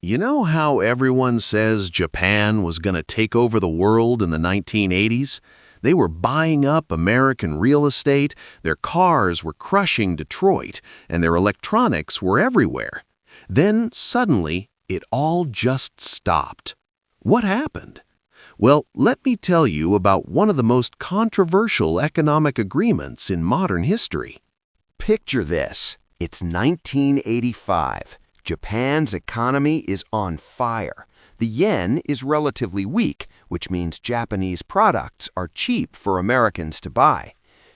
You know how everyone says Japan was going to take over the world in the 1980s? They were buying up American real estate, their cars were crushing Detroit, and their electronics were everywhere. Then, suddenly, it all just stopped. What happened? Well, let me tell you about one of the most controversial economic agreements in modern history. Picture this. It's 1985. Japan's economy is on fire. The yen is relatively weak, which means Japanese products are cheap for Americans to buy.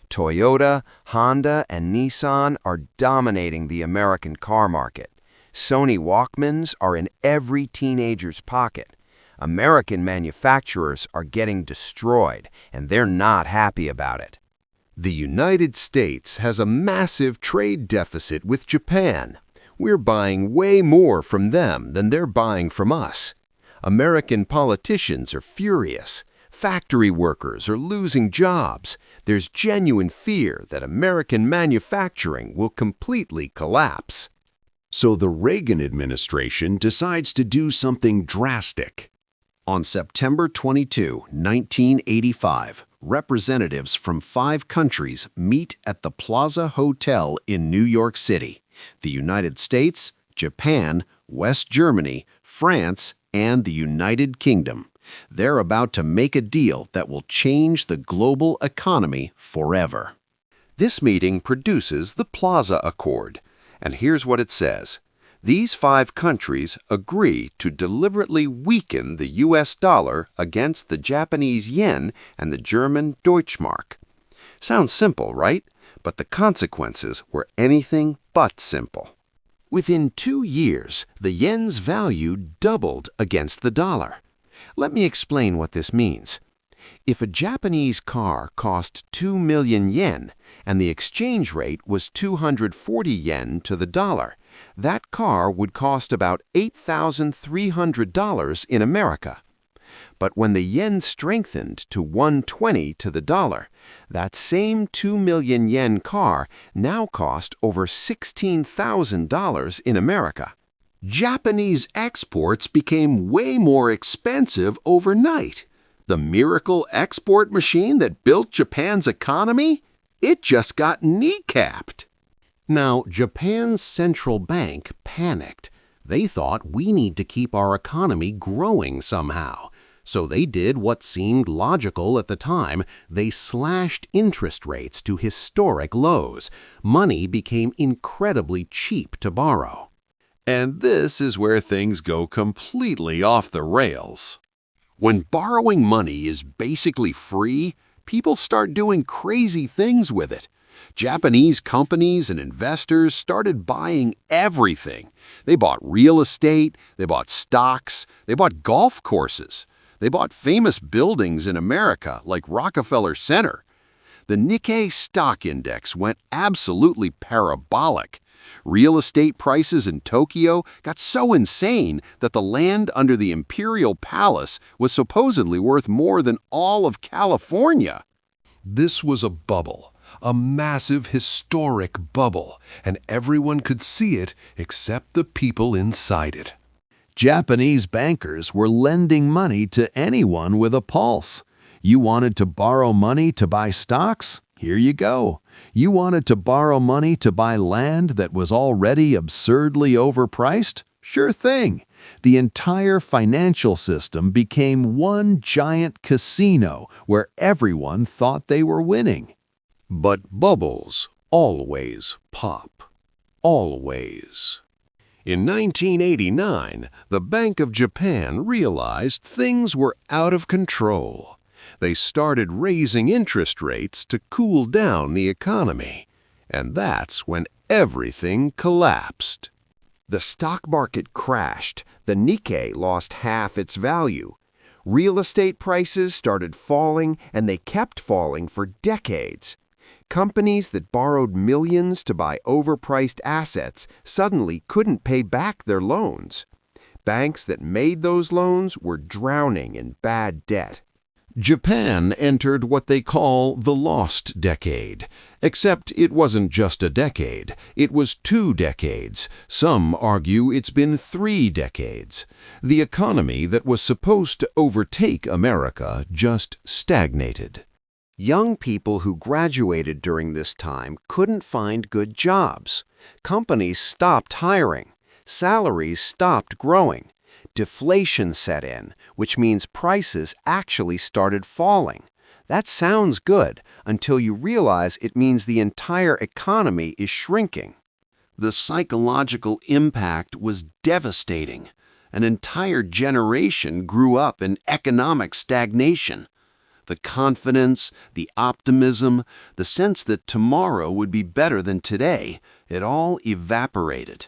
Toyota, Honda, and Nissan are dominating the American car market. Sony Walkmans are in every teenager's pocket. American manufacturers are getting destroyed, and they're not happy about it. The United States has a massive trade deficit with Japan. We're buying way more from them than they're buying from us. American politicians are furious. Factory workers are losing jobs. There's genuine fear that American manufacturing will completely collapse. So the Reagan administration decides to do something drastic. On September 22, 1985, representatives from 5 countries meet at the Plaza Hotel in New York City. The United States, Japan, West Germany, France, and the United Kingdom. They're about to make a deal that will change the global economy forever. This meeting produces the Plaza Accord, and here's what it says. These 5 countries agree to deliberately weaken the US dollar against the Japanese yen and the German Deutschmark. Sounds simple, right? But the consequences were anything but simple. Within 2 years, the yen's value doubled against the dollar. Let me explain what this means. If a Japanese car cost 2 million yen and the exchange rate was 240 yen to the dollar, that car would cost about $8,300 in America. But when the yen strengthened to 120 to the dollar, that same 2 million yen car now cost over $16,000 in America. Japanese exports became way more expensive overnight. The miracle export machine that built Japan's economy? It just got kneecapped. Now, Japan's central bank panicked. They thought we need to keep our economy growing somehow. So they did what seemed logical at the time. They slashed interest rates to historic lows. Money became incredibly cheap to borrow. And this is where things go completely off the rails. When borrowing money is basically free, people start doing crazy things with it. Japanese companies and investors started buying everything. They bought real estate, they bought stocks, they bought golf courses. They bought famous buildings in America like Rockefeller Center. The Nikkei stock index went absolutely parabolic. Real estate prices in Tokyo got so insane that the land under the Imperial Palace was supposedly worth more than all of California. This was a bubble, a massive historic bubble, and everyone could see it except the people inside it. Japanese bankers were lending money to anyone with a pulse. You wanted to borrow money to buy stocks? Here you go. You wanted to borrow money to buy land that was already absurdly overpriced? Sure thing. The entire financial system became one giant casino where everyone thought they were winning. But bubbles always pop. Always. In 1989, the Bank of Japan realized things were out of control. They started raising interest rates to cool down the economy. And that's when everything collapsed. The stock market crashed. The Nikkei lost half its value. Real estate prices started falling, and they kept falling for decades. Companies that borrowed millions to buy overpriced assets suddenly couldn't pay back their loans. Banks that made those loans were drowning in bad debt. Japan entered what they call the lost decade. Except it wasn't just a decade, it was 2 decades. Some argue it's been 3 decades. The economy that was supposed to overtake America just stagnated. Young people who graduated during this time couldn't find good jobs. Companies stopped hiring. Salaries stopped growing. Deflation set in, which means prices actually started falling. That sounds good until you realize it means the entire economy is shrinking. The psychological impact was devastating. An entire generation grew up in economic stagnation. The confidence, the optimism, the sense that tomorrow would be better than today, it all evaporated.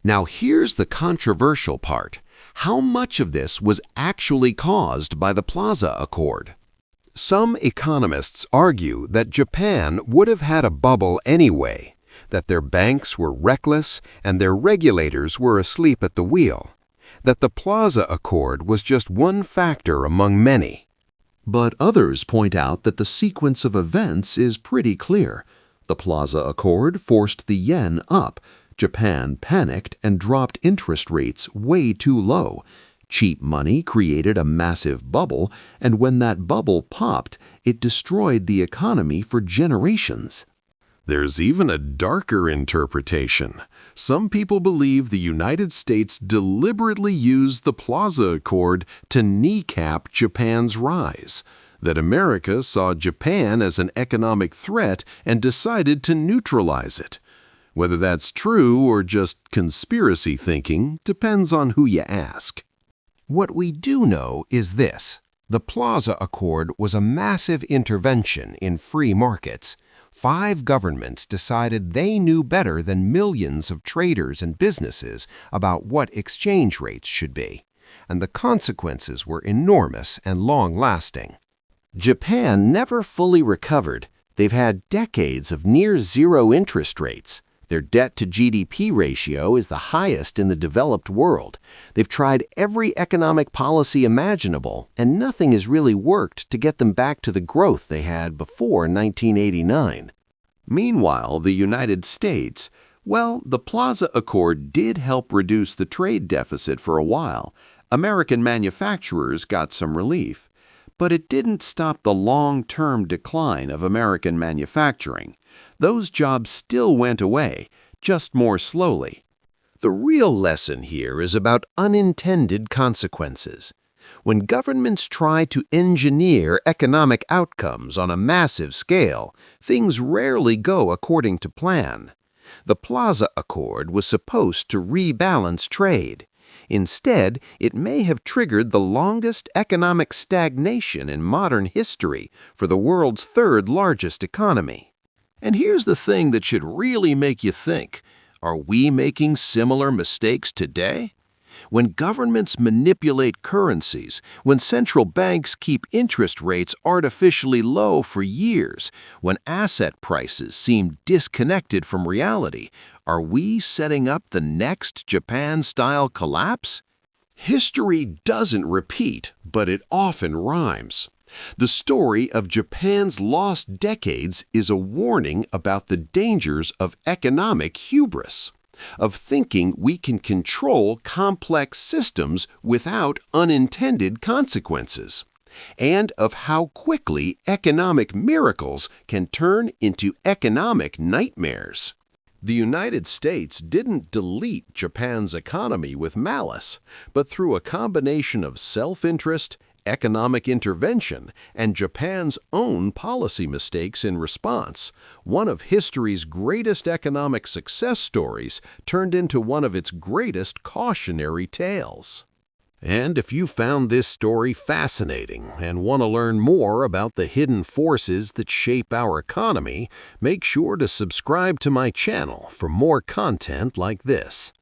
Now here's the controversial part. How much of this was actually caused by the Plaza Accord? Some economists argue that Japan would have had a bubble anyway, that their banks were reckless and their regulators were asleep at the wheel, that the Plaza Accord was just one factor among many. But others point out that the sequence of events is pretty clear. The Plaza Accord forced the yen up. Japan panicked and dropped interest rates way too low. Cheap money created a massive bubble, and when that bubble popped, it destroyed the economy for generations. There's even a darker interpretation. Some people believe the United States deliberately used the Plaza Accord to kneecap Japan's rise, that America saw Japan as an economic threat and decided to neutralize it. Whether that's true or just conspiracy thinking depends on who you ask. What we do know is this. The Plaza Accord was a massive intervention in free markets. 5 governments decided they knew better than millions of traders and businesses about what exchange rates should be, and the consequences were enormous and long-lasting. Japan never fully recovered. They've had decades of near-zero interest rates. Their debt-to-GDP ratio is the highest in the developed world. They've tried every economic policy imaginable, and nothing has really worked to get them back to the growth they had before 1989. Meanwhile, the United States, well, the Plaza Accord did help reduce the trade deficit for a while. American manufacturers got some relief. But it didn't stop the long-term decline of American manufacturing. Those jobs still went away, just more slowly. The real lesson here is about unintended consequences. When governments try to engineer economic outcomes on a massive scale, things rarely go according to plan. The Plaza Accord was supposed to rebalance trade. Instead, it may have triggered the longest economic stagnation in modern history for the world's 3rd largest economy. And here's the thing that should really make you think. Are we making similar mistakes today? When governments manipulate currencies, when central banks keep interest rates artificially low for years, when asset prices seem disconnected from reality, are we setting up the next Japan-style collapse? History doesn't repeat, but it often rhymes. The story of Japan's lost decades is a warning about the dangers of economic hubris, of thinking we can control complex systems without unintended consequences, and of how quickly economic miracles can turn into economic nightmares. The United States didn't delete Japan's economy with malice, but through a combination of self-interest, economic intervention, and Japan's own policy mistakes in response, one of history's greatest economic success stories turned into one of its greatest cautionary tales. And if you found this story fascinating and want to learn more about the hidden forces that shape our economy, make sure to subscribe to my channel for more content like this.